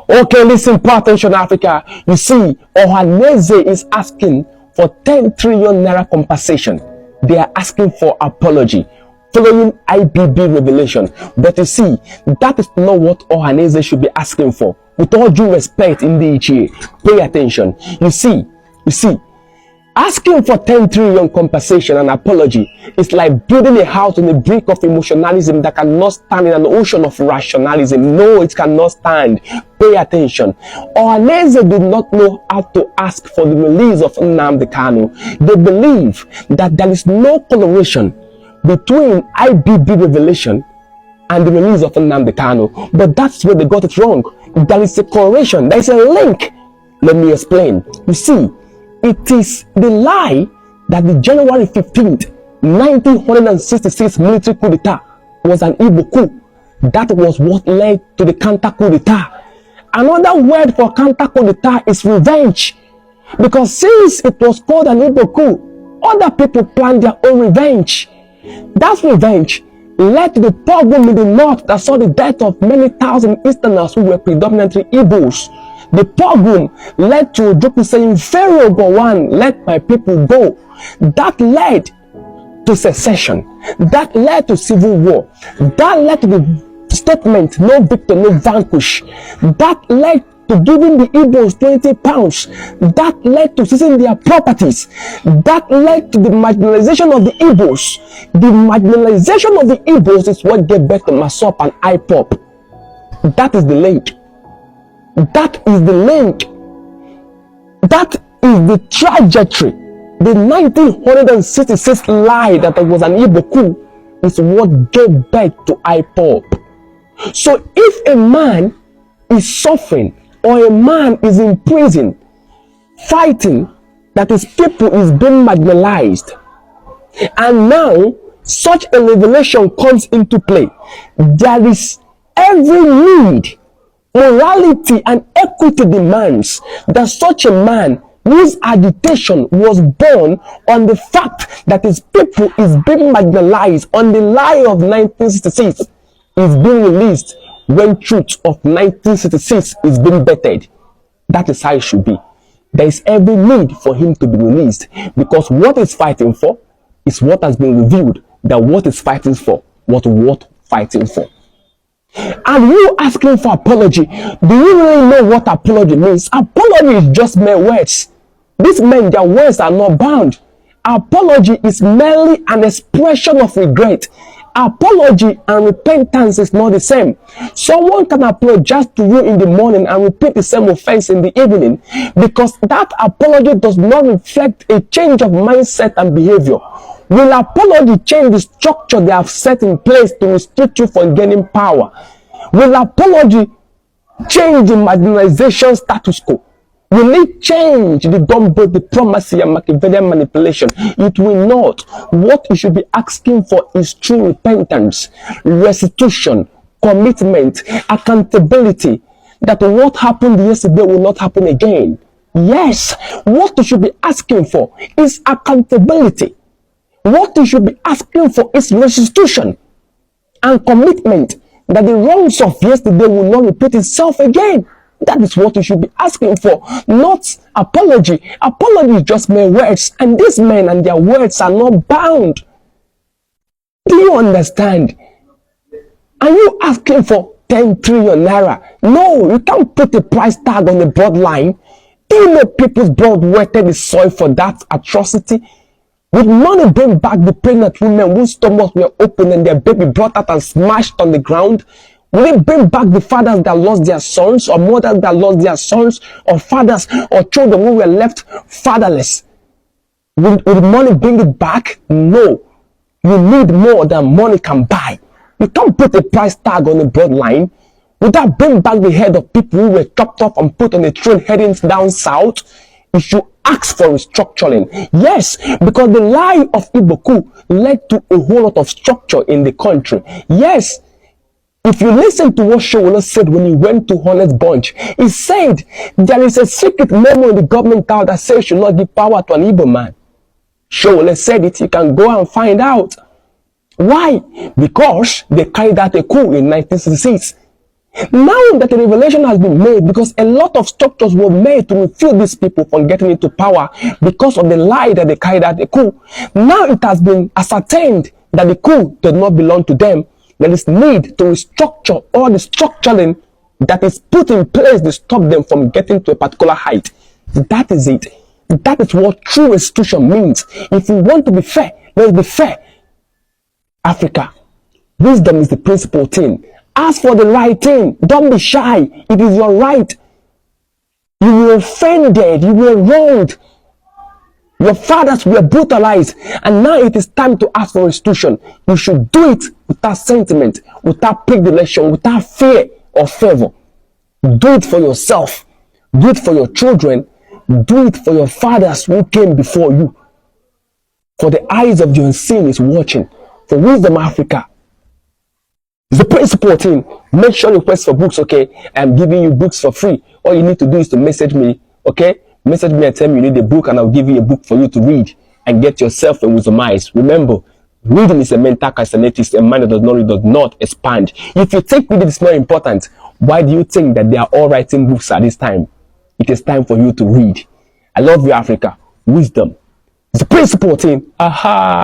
Okay, listen, pay attention, Africa. You see, Ohaneze is asking for 10 trillion naira compensation. They are asking for apology following IBB revelation. But you see, that is not what Ohaneze should be asking for. With all due respect, in the HA, pay attention. You see, asking for 10 trillion compensation and apology is like building a house on a brick of emotionalism that cannot stand in an ocean of rationalism. No, it cannot stand. Pay attention. Ohaneze did not know how to ask for the release of Nnamdi Kanu. They believe that there is no correlation between IBB revelation and the release of Nnamdi Kanu. But that's where they got it wrong. There is a correlation. There is a link. Let me explain. You see, it is the lie that the January 15th, 1966 military coup d'etat was an Igbo coup. That was what led to the counter coup d'etat. Another word for counter coup d'etat is revenge. Because since it was called an Igbo coup, other people planned their own revenge. That revenge led to the pogrom in the north that saw the death of many thousand Easterners who were predominantly Igbos. The pogrom led to Ojukwu saying, Pharaoh Gowon, let my people go. That led to secession. That led to civil war. That led to the statement, no victor, no vanquish. That led to giving the Igbos 20 pounds. That led to seizing their properties. That led to the marginalization of the Igbos. The marginalization of the Igbos is what gave birth to Masop and IPOP. That is the link. That is the link. That is the trajectory. The 1966 lie that there was an Igbo coup is what gave birth to IPOP. So if a man is suffering or a man is in prison fighting that his people is being marginalized, and now such a revelation comes into play, there is every need, morality and equity demands that such a man whose agitation was born on the fact that his people is being marginalized on the lie of 1966 is being released when truth of 1966 is being bettered. That is how it should be. There is every need for him to be released, because what he's fighting for is what has been revealed, that what he's fighting for, what fighting for. And you asking for apology, do you really know what apology means? Apology is just mere words. These men, their words are not bound. Apology is merely an expression of regret. Apology and repentance is not the same. Someone can apologize to you in the morning and repeat the same offense in the evening, because that apology does not reflect a change of mindset and behavior. Will apology change the structure they have set in place to restrict you from gaining power? Will apology change the marginalization status quo? Will it change the gumbo diplomacy and Machiavellian manipulation? It will not. What you should be asking for is true repentance, restitution, commitment, accountability, that what happened yesterday will not happen again. Yes, what you should be asking for is accountability. What you should be asking for is restitution and commitment that the wrongs of yesterday will not repeat itself again. That is what you should be asking for, not apology. Apology is just mere words, and these men and their words are not bound. Do you understand? Are you asking for 10 trillion naira? No, you can't put a price tag on the bloodline. Do you know people's blood wetted the soil for that atrocity? Would money bring back the pregnant women whose stomachs were open and their baby brought out and smashed on the ground? Will it bring back the fathers that lost their sons, or mothers that lost their sons, or fathers or children who were left fatherless? Will money bring it back? No. You need more than money can buy. You can't put a price tag on the bloodline. Would that bring back the head of people who were chopped off and put on a train heading down south? You should ask for restructuring. Yes, because the lie of Igbo coup led to a whole lot of structure in the country. Yes, if you listen to what Showolo said when he went to Honest Bunch, he said there is a secret memo in the government tower that says you should not give power to an Igbo man. Showolo said it. You can go and find out. Why? Because they carried out a coup in 1966. Now that the revelation has been made, because a lot of structures were made to refute these people from getting into power because of the lie that they carried out the coup. Now it has been ascertained that the coup does not belong to them. There is need to restructure all the structuring that is put in place to stop them from getting to a particular height. That is it. That is what true restitution means. If you want to be fair, let's be fair. Africa, wisdom is the principal thing. Ask for the right thing. Don't be shy. It is your right. You were offended. You were wronged. Your fathers were brutalized. And now it is time to ask for restitution. You should do it without sentiment, without predilection, without fear or favor. Do it for yourself. Do it for your children. Do it for your fathers who came before you. For the eyes of your unseen is watching. For Wisdom Africa, it's the principal thing. Make sure you request for books, okay? I'm giving you books for free. All you need to do is to message me, okay? Message me and tell me you need a book, and I'll give you a book for you to read and get yourself a wisdomized. Remember, reading is a mental carcination. A mind that does not read does not expand. If you think reading is more important, why do you think that they are all writing books at this time? It is time for you to read. I love you, Africa. Wisdom. It's the principal thing. Aha!